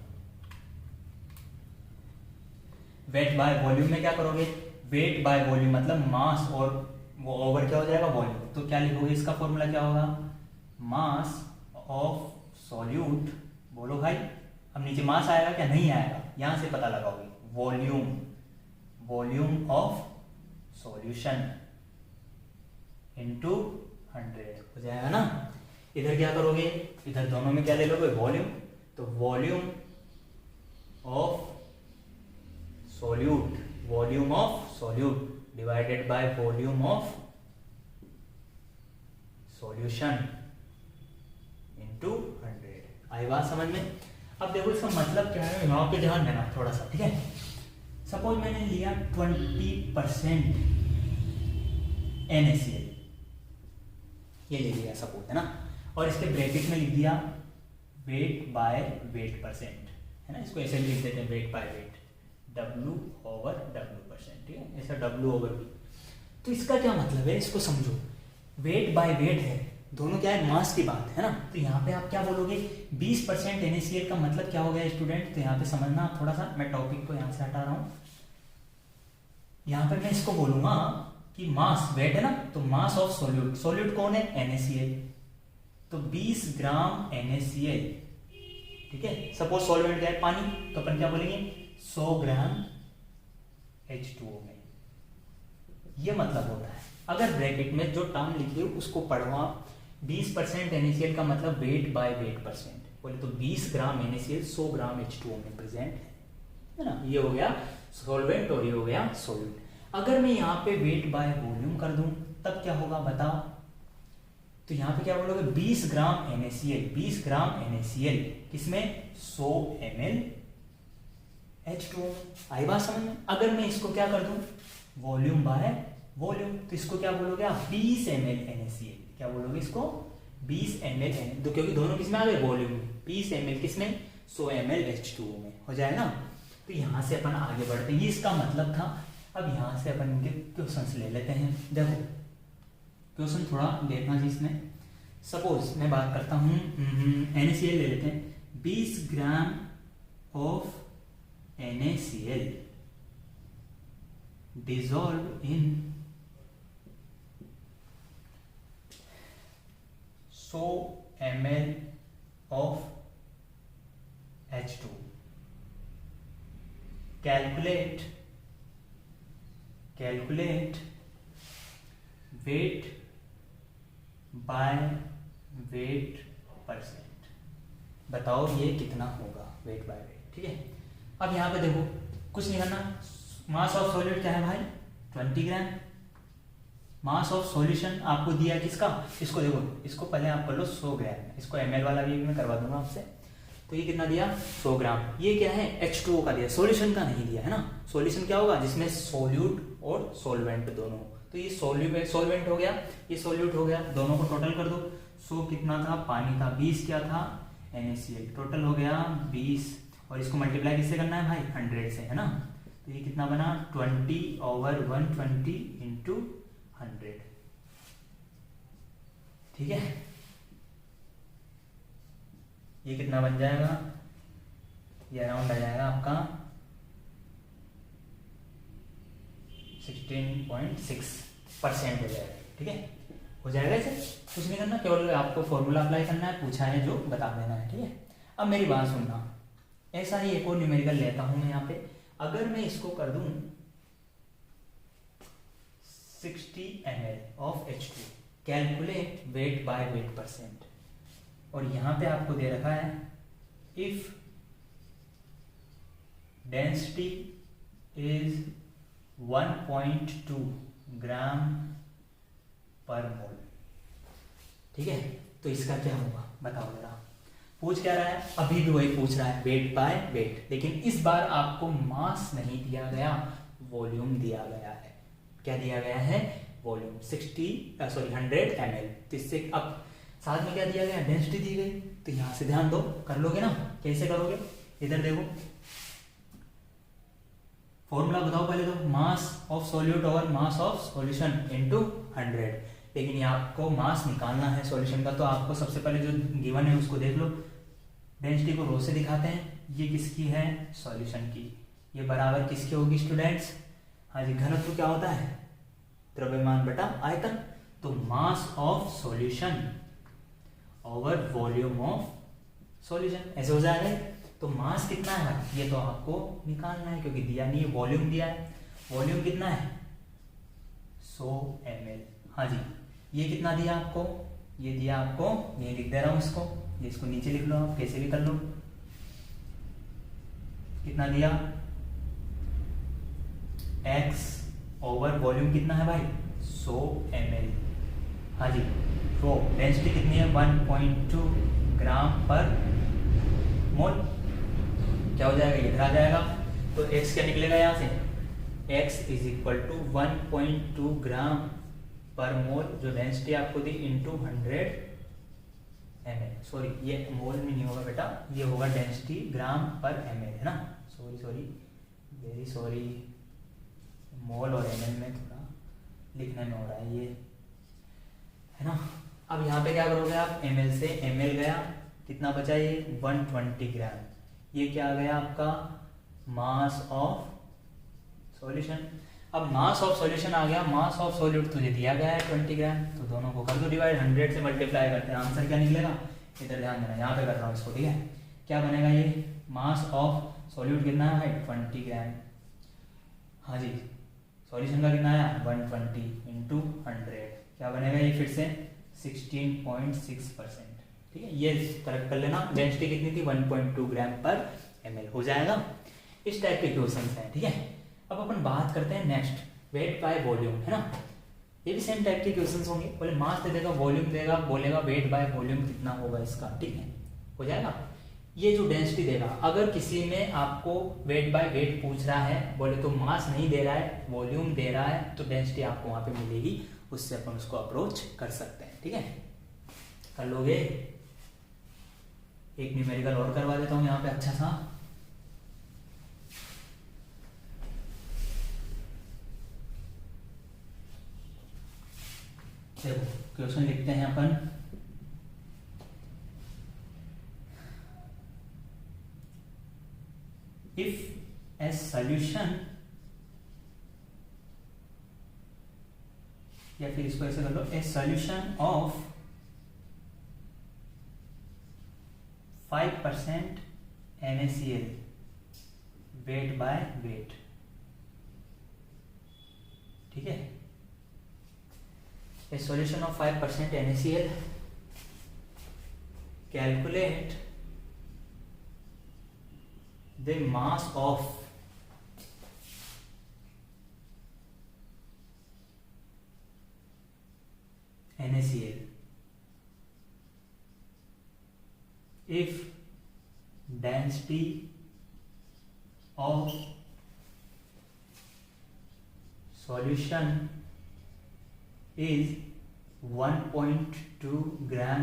वेट बाय वॉल्यूम में क्या करोगे, वेट बाय वॉल्यूम मतलब मास और वो ओवर क्या हो जाएगा वॉल्यूम, तो क्या लिखोगे, इसका फॉर्मूला क्या होगा, मास ऑफ सॉल्यूट, बोलो भाई। अब नीचे मास आएगा क्या, नहीं आएगा, यहां से पता लगाओगे, volume, volume of solution into 100 हो जाएगा ना। इधर क्या करोगे, इधर दोनों में क्या ले लोगे, वॉल्यूम, तो volume of solute, volume of solute divided by volume of solution into 100। आई बात समझ में। अब देखो इसका मतलब क्या है, यहाँ पे ध्यान देना थोड़ा सा, ठीक है। सपोज मैंने लिया 20% NaCl, ये ले लिया सपोज, है ना, और इसके ब्रैकेट में लिख दिया वेट बाय वेट परसेंट, है ना। इसको ऐसे लिख देते हैं wait by wait, W over W percent, ठीक है, ऐसा W ओवर V। तो इसका क्या मतलब है, इसको समझो। वेट बाय वेट है, दोनों क्या है, मास की बात है ना। तो यहाँ पे आप क्या बोलोगे, 20% NaCl का मतलब क्या हो गया स्टूडेंट, तो यहाँ पे समझना आप थोड़ा सा, मैं टॉपिक को यहाँ से हटा रहा हूँ। यहाँ पे मैं इसको बोलूंगा कि मास, वेट है ना, तो मास ऑफ सॉल्यूट, सॉल्यूट कौन है, NaCl, तो 20 ग्राम NaCl, ठीक है। सपोज सॉल्वेंट क्या है, पानी, तो अपन क्या बोलेंगे 100 ग्राम H2O में, ये मतलब होता है। अगर ब्रैकेट में जो टर्म लिखी है उसको पढ़ो आप, 20% NaCl का मतलब वेट बाय वेट परसेंट, बोले तो 20 ग्राम NaCl 100 ग्राम H2O में प्रेजेंट है ना। ये हो गया सॉल्वेंट और ये हो गया सॉल्यूट। अगर मैं यहाँ पे वेट बाय वॉल्यूम कर दूं तब क्या होगा बताओ, तो यहाँ पे क्या बोलोगे, 20 ग्राम NaCl, 20 ग्राम NaCl किसमें, 100 ml H2O। आई बात समझ में। अगर मैं इसको क्या कर दूं, वॉल्यूम बाय वॉल्यूम, तो इसको क्या बोलोगे आप, 20 ml NaCl, क्या बोलोगे इसको, 20 ml NaCl, तो क्योंकि दोनों किसमें आ गए, वॉल्यूम में, 20 ml किसमें, 100 ml H2O में, हो जाए ना। तो यहाँ से अपन आगे बढ़ते हैं, ये इसका मतलब था। अब यहाँ से अपन इनके क्वेश्चंस ले लेते हैं। देखो क्वेश्चन थोड़ा देखना जी इसमें। सपोज मैं बात करता हूँ NaCl ले लेते हैं, 20 gram of NaCl dissolved in 100 ml of H2। calculate weight by weight percent, बताओ ये कितना होगा वेट बाय वेट, ठीक है। अब यहाँ पे देखो कुछ नहीं करना, मास ऑफ सॉल्यूट क्या है भाई, 20 ग्राम। मास ऑफ सॉल्यूशन आपको दिया किसका, इसको देखो, इसको पहले आप कर लो 100 ग्राम, इसको ml वाला भी मैं करवा दूंगा आपसे। तो ये कितना दिया, 100 ग्राम। ये क्या है, H2O का दिया, सॉल्यूशन का नहीं दिया है ना। सॉल्यूशन क्या होगा, जिसमें सोल्यूट और सॉल्वेंट दोनों। तो ये सॉल्वेंट हो गया, ये सॉल्यूट हो गया, दोनों को टोटल कर दो। 100 कितना था, पानी था, 20 क्या था, NaCl, टोटल हो गया 20। और इसको मल्टीप्लाई किससे करना है भाई, 100 से, है ना। तो ये कितना बना, 20 ओवर 120 इंटू 100, ठीक है। ये कितना बन जाएगा, ये अराउंड आ जाएगा आपका 16.6% हो जाएगा, ठीक है, हो जाएगा इसे, कुछ नहीं करना, केवल आपको फॉर्मूला अप्लाई करना है, पूछा है जो बता देना है, ठीक है। अब मेरी बात सुनना, ऐसा ही एक और न्यूमेरिकल लेता हूं मैं यहाँ पे, अगर मैं इसको कर दूं 60 ml of H2, calculate wait by wait percent, और यहां पे आपको दे रखा है इफ डेंसिटी इज 1.2 ग्राम पर मोल, ठीक है। तो इसका क्या होगा बताओ जरा, पूछ क्या रहा है, अभी भी वही पूछ रहा है, वेट बाय वेट, लेकिन इस बार आपको मास नहीं दिया गया, वॉल्यूम दिया गया है। क्या दिया गया है, वॉल्यूम 100 ml। तो इससे अब साथ में क्या दिया गया, डेंसिटी दी गई, तो यहां से ध्यान दो, कर लोगे ना, कैसे करोगे, इधर देखो, फॉर्मूला बताओ पहले तो, mass of solute over mass of solution into 100, लेकिन ये आपको मास निकालना है सॉल्यूशन का, तो आपको सबसे पहले जो गिवन है उसको देख लो, डेंसिटी को रो से दिखाते हैं, ये किसकी है, सॉल्यूशन की, ये बराबर किसकी होगी स्टूडेंट्स, हाँ जी, घनत्व क्या होता है, द्रव्यमान बटा आयतन, तो mass of solution over volume of solution, ऐसे हो जाएगा। तो मास कितना है, ये तो आपको निकालना है क्योंकि दिया नहीं है, वॉल्यूम दिया है, वॉल्यूम कितना है 100 ml, हाँ जी, ये कितना दिया आपको, ये दिया आपको, ये लिख दे रहा हूं इसको, ये इसको नीचे लिख लो आप, कैसे भी कर लो, कितना दिया x ओवर वॉल्यूम कितना है भाई 100 ml, हाँ जी, तो डेंसिटी कितनी है 1.2 ग्राम पर मोल, क्या हो जाएगा, इधर आ जाएगा, तो x क्या निकलेगा यहाँ से, x इज इक्वल टू 1.2 ग्राम पर मोल, जो डेंसिटी आपको दी, इंटू 100 ml, सॉरी ये मोल में नहीं होगा बेटा, ये होगा डेंसिटी ग्राम पर ml, है ना, सॉरी वेरी सॉरी, मोल और ml में थोड़ा लिखने में हो रहा है ये, है ना। अब यहाँ पे क्या करोगे आप, ml से ml गया, कितना बचा ये 120 ग्राम, ये क्या आ गया आपका मास ऑफ सॉल्यूशन। अब मास ऑफ सॉल्यूशन आ गया, मास ऑफ सॉल्यूट तुझे दिया गया है 20 ग्राम, तो दोनों को कर दो डिवाइड, 100 से मल्टीप्लाई करते हैं, आंसर क्या निकलेगा, इधर ध्यान देना, यहाँ पे कर रहा हूँ इसको, ठीक है, क्या बनेगा ये, मास ऑफ सॉल्यूट कितना है 20 ग्राम, हाँ जी, सॉल्यूशन का कितना आया 120 इंटू 100, क्या बनेगा ये फिर से 16.6%, ठीक है, ये करेक्ट कर लेना, डेंसिटी कितनी थी 1.2 ग्राम पर ml, हो जाएगा। इस टाइप के क्वेश्चंस हैं, ठीक है। अब अपन बात करते हैं नेक्स्ट, वेट बाय वॉल्यूम, है ना, ये भी सेम टाइप के क्वेश्चंस होंगे, बोले मास दे देगा, वॉल्यूम देगा, बोलेगा वेट बाय वॉल्यूम कितना होगा इसका, ठीक है, हो जाएगा। ये जो डेंसिटी देगा, अगर किसी में आपको वेट बाय वेट पूछ रहा है, बोले तो मास नहीं दे रहा है, वॉल्यूम दे रहा है, तो डेंसिटी आपको वहां पे मिलेगी, उससे अपन उसको अप्रोच कर सकते हैं, ठीक है, कर लोगे। एक न्यूमेरिकल और करवा देता हूं यहाँ पे अच्छा सा, देखो क्वेश्चन लिखते हैं अपन, इफ ए सॉल्यूशन, या फिर इसको ऐसे कर लो, a solution of 5% NaCl weight by weight, ठीक है, a solution of 5% NaCl, calculate the mass of NaCl if density of solution is 1.2 ग्राम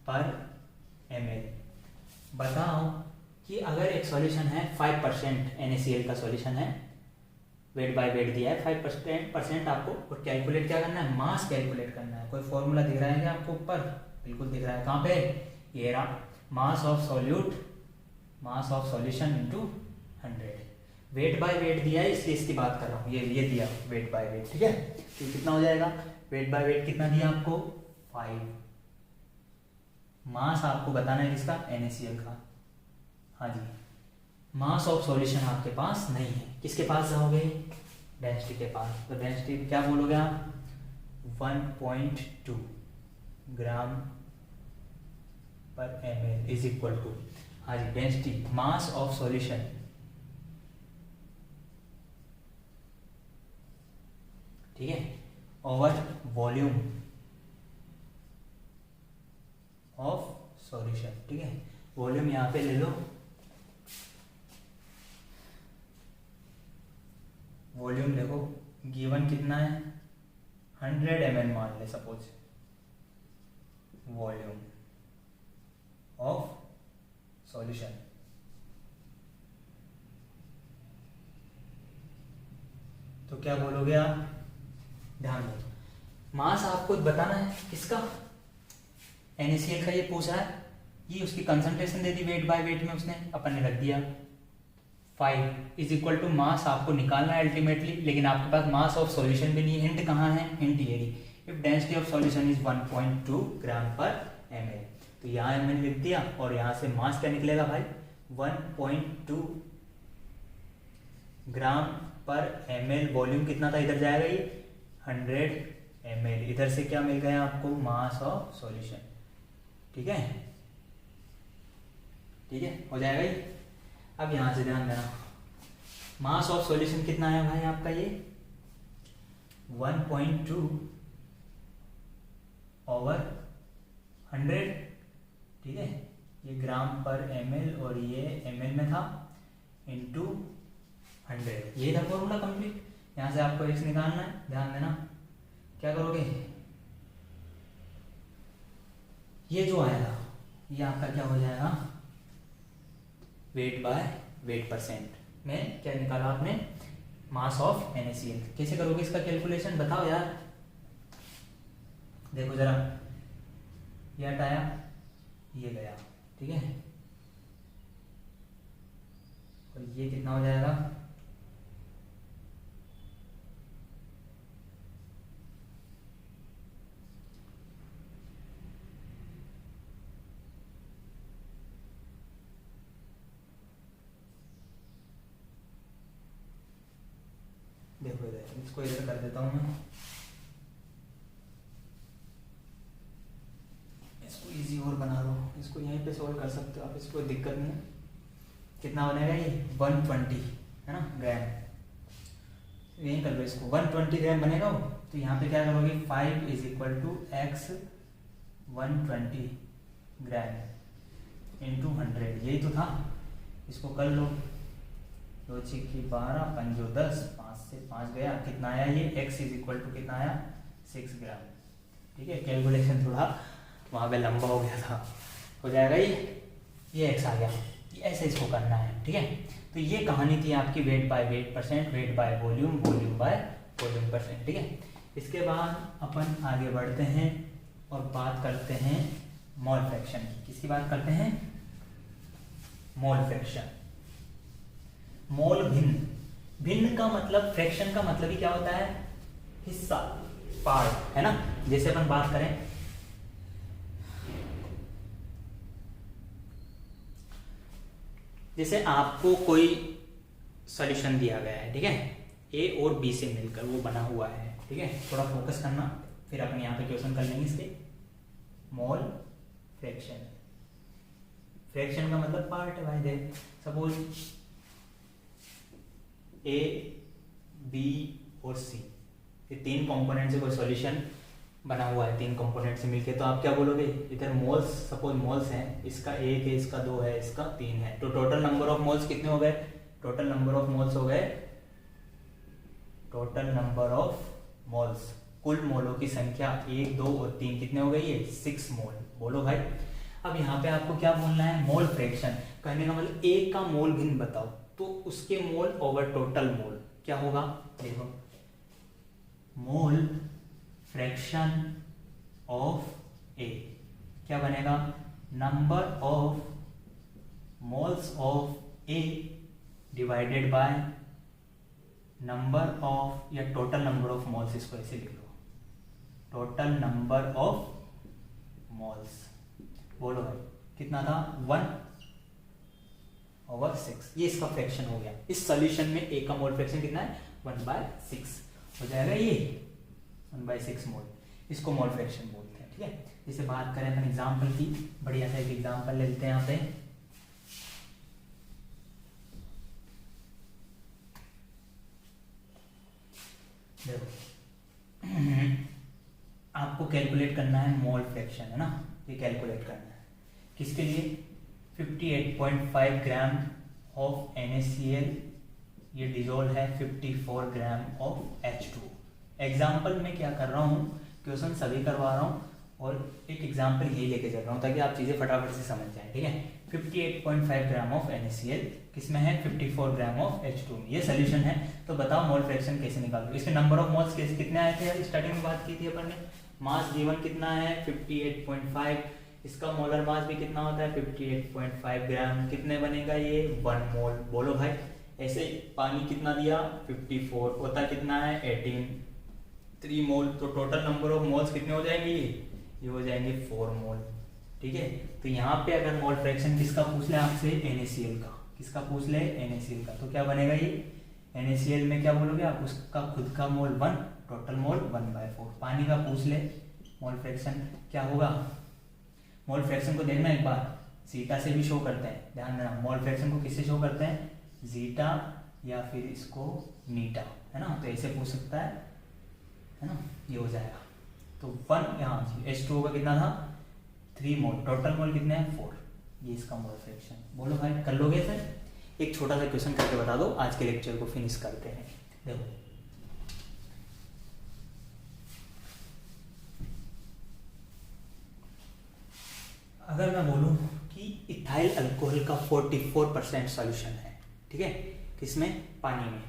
पर ml। बताओ कि अगर एक सॉल्यूशन है 5% NaCl का सॉल्यूशन है, वेट बाय वेट दिया है 5% आपको, और कैलकुलेट क्या करना है, मास कैलकुलेट करना है। कोई फॉर्मूला दिख रहा है क्या आपको ऊपर, बिल्कुल दिख रहा है, कहाँ पे, ये रहा, mass of solute, mass of solution into 100, wait by wait दिया है इसलिए इसकी बात कर रहा हूँ, ये दिया वेट बाय वेट, ठीक है, तो कितना हो जाएगा, वेट बाय वेट कितना दिया आपको 5। मास आपको बताना है किसका, NaCl का। हाँ जी, मास ऑफ सॉल्यूशन आपके पास नहीं है, किसके पास जाओगे, डेंसिटी के पास। तो डेंसिटी क्या बोलोगे आप, 1.2 ग्राम पर ml इज इक्वल टू, हाँ जी, डेंसिटी मास ऑफ सॉल्यूशन, ठीक है, ओवर वॉल्यूम ऑफ सॉल्यूशन, ठीक है। वॉल्यूम यहां पे ले लो, वॉल्यूम देखो गिवन कितना है, 100 ml मान ले सपोज, वॉल्यूम ऑफ सॉल्यूशन। तो क्या बोलोगे आप, ध्यान दो, मास आपको बताना है किसका, NaCl का। ये पूछ रहा है, ये उसकी concentration they the wait by wait में, उसने अपन ने रख दिया 5 इज इक्वल टू मास आपको निकालना है अल्टीमेटली, लेकिन आपके पास मास ऑफ सॉल्यूशन भी नहीं है। हिंट कहाँ है, हिंट ये रही, if density of solution is 1.2 ग्राम पर ml, तो यहाँ ml लिख दिया और यहाँ से मास क्या निकलेगा भाई, 1.2 ग्राम पर ml। वॉल्यूम कितना था, इधर जाएगा ये 100 ml, इधर से क्या मिल गया आपको, मास ऑफ सॉल्यूशन, ठीक है, ठीक है, हो जाएगा ये। अब यहां से ध्यान देना, मास ऑफ सॉल्यूशन कितना है भाई आपका, ये 1.2 ओवर 100, ठीक है, ये ग्राम पर ml और ये ml में था, इनटू 100, ये था फॉर्मूला कंप्लीट। यहां से आपको x निकालना है, ध्यान देना, क्या करोगे, ये जो आएगा ये आपका क्या हो जाएगा, वेट बाय वेट परसेंट में क्या निकाला आपने, मास ऑफ NaCl। कैसे करोगे इसका कैलकुलेशन, बताओ यार, देखो जरा, ये हटाया, ये गया, ठीक है, और ये कितना हो जाएगा, देखो इधर, इसको इधर कर देता हूं मैं, इसको इजी और बना लो, इसको यहीं पे सॉल्व कर सकते हो आप, इसको दिक्कत नहीं है। कितना बनेगा ये 120 है ना ग्राम, यहीं कर लो इसको, 120 ग्राम बनेगा वो। तो यहाँ पे क्या करोगे, 5 is equal to x 120 gram into 100, यही तो था, इसको कर लो, 2 छिक्की 12 पंजो 10, 5 से 5 गया, कितना आया ये, x इज इक्वल टू कितना आया, 6 ग्राम, ठीक है। कैलकुलेशन थोड़ा वहाँ पे लंबा हो गया था, हो जाएगा ये x आ गया, ये ऐसे इसको करना है, ठीक है। तो ये कहानी थी आपकी wait by wait percent, weight by volume, volume by volume percent, ठीक है। इसके बाद अपन आगे बढ़ते हैं और बात करते हैं मोल फ्रैक्शन की। किसकी बात करते हैं, मोल फ्रैक्शन। मोल भिन्न, भिन्न का मतलब, फ्रैक्शन का मतलब ही क्या होता है, हिस्सा, पार्ट, है ना। जैसे अपन बात करें, जैसे आपको कोई सॉल्यूशन दिया गया है, ठीक है, ए और बी से मिलकर वो बना हुआ है, ठीक है, थोड़ा फोकस करना, फिर अपन यहाँ पे क्वेश्चन कर लेंगे इसके। मोल फ्रैक्शन, फ्रैक्शन का मतलब पार्ट है भाई। देख सपोज ए बी और सी, ये 3 कंपोनेंट से कोई सॉल्यूशन बना हुआ है, 3 कंपोनेंट से मिलके, तो आप क्या बोलोगे, इधर मोल्स, सपोज मोल्स हैं, इसका 1 है, इसका 2 है, इसका 3 है, तो टोटल नंबर ऑफ मोल्स कितने हो गए, टोटल नंबर ऑफ मोल्स हो गए, टोटल नंबर ऑफ मोल्स, कुल मोलों की संख्या 1 2 और 3 कितने हो गई, ये 6 मोल। बोलो भाई, अब यहाँ पे आपको क्या बोलना है, मोल फ्रैक्शन। कहने का मतलब एक का मोल भिन्न बताओ, तो उसके मोल ओवर टोटल मोल क्या होगा, देखो, मोल फ्रैक्शन ऑफ ए क्या बनेगा, number of moles of A divided by number of, या टोटल नंबर ऑफ मोल्स, इसको ऐसे लिख लो, टोटल नंबर ऑफ कितना था 1/6, ये इसका फ्रैक्शन हो गया। इस सॉल्यूशन में ए का मोल फ्रैक्शन कितना है 1/6 हो जाएगा, ये 1/6 मोल, इसको मोल फ्रैक्शन बोलते हैं। ठीक है, जैसे बात करें अपन एग्जाम्पल की, बढ़िया सा एक एग्जाम्पल ले लेते हैं यहाँ पे। देखो आपको कैलकुलेट करना है मोल फ्रैक्शन, है ना, ये कैलकुलेट करना है किसके लिए, 58.5 ग्राम ऑफ NaCl, ये डिजोल्व है 54 ग्राम ऑफ H2। एग्जाम्पल में क्या कर रहा हूँ, क्वेश्चन सभी करवा रहा हूँ और एक एग्जाम्पल ये लेके चल रहा हूँ ताकि आप चीज़ें फटाफट से समझ जाएं। ठीक है, 58.5 ग्राम ऑफ NaCl किसमें है 54 ग्राम ऑफ H2, ये सोल्यूशन है। तो बताओ मोल फ्रैक्शन कैसे निकालोगे, इसके नंबर ऑफ मोल्स कैसे कितने आए थे यार, स्टार्टिंग में बात की थी अपन ने। मास गिवन कितना है 58.5, इसका मोलर मास भी कितना होता है 58.5 ग्राम, कितने बनेगा ये 1 मोल। बोलो भाई, ऐसे पानी कितना दिया 54, होता कितना है 18, 3 मोल, तो टोटल नंबर ऑफ मोल्स कितने हो जाएंगे, ये हो जाएंगे 4 मोल। ठीक है, तो यहाँ पे अगर मोल फ्रैक्शन किसका पूछ ले आपसे, NaCl का, किसका पूछ ले NaCl का, तो क्या बनेगा ये NaCl में क्या बोलोगे आप, उसका खुद का मोल 1, टोटल मोल 1/4। पानी का पूछ ले मोल फ्रैक्शन क्या होगा, मोल फ्रैक्शन को देखना एक बार, जीटा से भी शो करते हैं, ध्यान देना, मोल फ्रैक्शन को किससे शो करते हैं, जीटा या फिर इसको मीटा, है ना, तो ऐसे पूछ सकता है ना, ये हो जाएगा। तो 1 यहाँ H2O का कितना था 3 मोल, टोटल मोल कितने हैं 4, ये इसका मोल फ्रैक्शन। बोलो भाई कर लोगे सर, एक छोटा सा क्वेश्चन करके बता दो, आज के लेक्चर को फिनिश करते हैं। देखो अगर मैं बोलूं कि इथाइल अल्कोहल का 44% सॉल्यूशन है, ठीक है, किसमें, पानी में,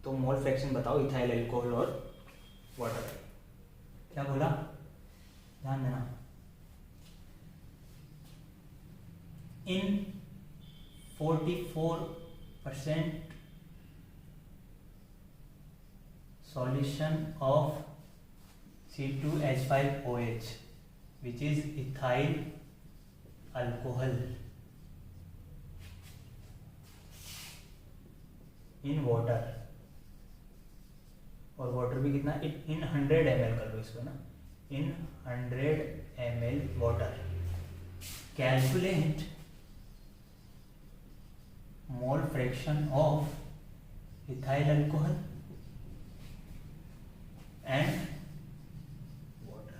तो मोल फ्रैक्शन बताओ इथाइल अल्कोहल और वाटर। क्या बोला, ध्यान देना, इन 44% solution of C2H5OH which is ethyl alcohol in water, और वाटर भी कितना इन 100 ml कर लो इसको ना, इन 100 ml water, calculate mole fraction of ethyl alcohol and water.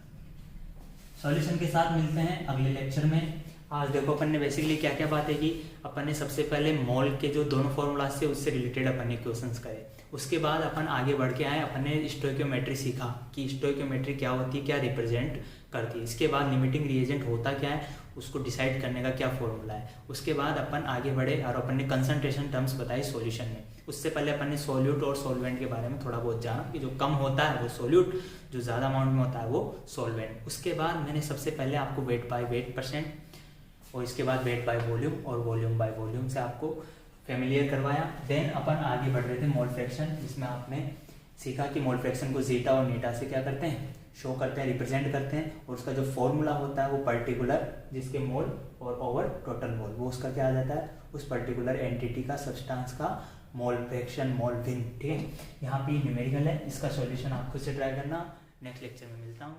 Solution के साथ मिलते हैं अगले लेक्चर में। आज देखो अपन ने बेसिकली क्या क्या बातें की, अपन ने सबसे पहले मोल के जो दोनों फॉर्मूलाज थे उससे रिलेटेड अपन ने क्वेश्चंस करे, उसके बाद अपन आगे बढ़ के आए, अपन ने स्टोइकियोमेट्री सीखा कि स्टोइकियोमेट्री क्या होती है, क्या रिप्रेजेंट करती है, इसके बाद लिमिटिंग रिएजेंट होता क्या है, उसको डिसाइड करने का क्या फॉर्मूला है, उसके बाद अपन आगे बढ़े और अपन ने कंसंट्रेशन टर्म्स बताई सॉल्यूशन में। उससे पहले अपन ने सोल्यूट और सॉल्वेंट के बारे में थोड़ा बहुत जाना कि जो कम होता है वो सोल्यूट, जो ज़्यादा अमाउंट में होता है वो सॉल्वेंट। उसके बाद मैंने सबसे पहले आपको वेट बाय वेट परसेंट और इसके बाद वेट बाय वॉल्यूम और वॉल्यूम बाय वॉल्यूम से आपको फेमिलियर करवाया। देन अपन आगे बढ़ रहे थे मोल फ्रैक्शन, जिसमें आपने सीखा कि मोल फ्रैक्शन को जीटा और नीटा से क्या करते हैं, शो करते हैं, रिप्रेजेंट करते हैं, और उसका जो फॉर्मूला होता है वो पर्टिकुलर जिसके मोल और ओवर टोटल मोल, वो उसका क्या आ जाता है, उस पर्टिकुलर एंटिटी का, सब्सटेंस का मोल फ्रैक्शन, मोल भिन्न। ठीक है, यहाँ पे न्यूमेरिकल है, इसका सॉल्यूशन आप खुद से ट्राई करना। नेक्स्ट लेक्चर में मिलता हूँ।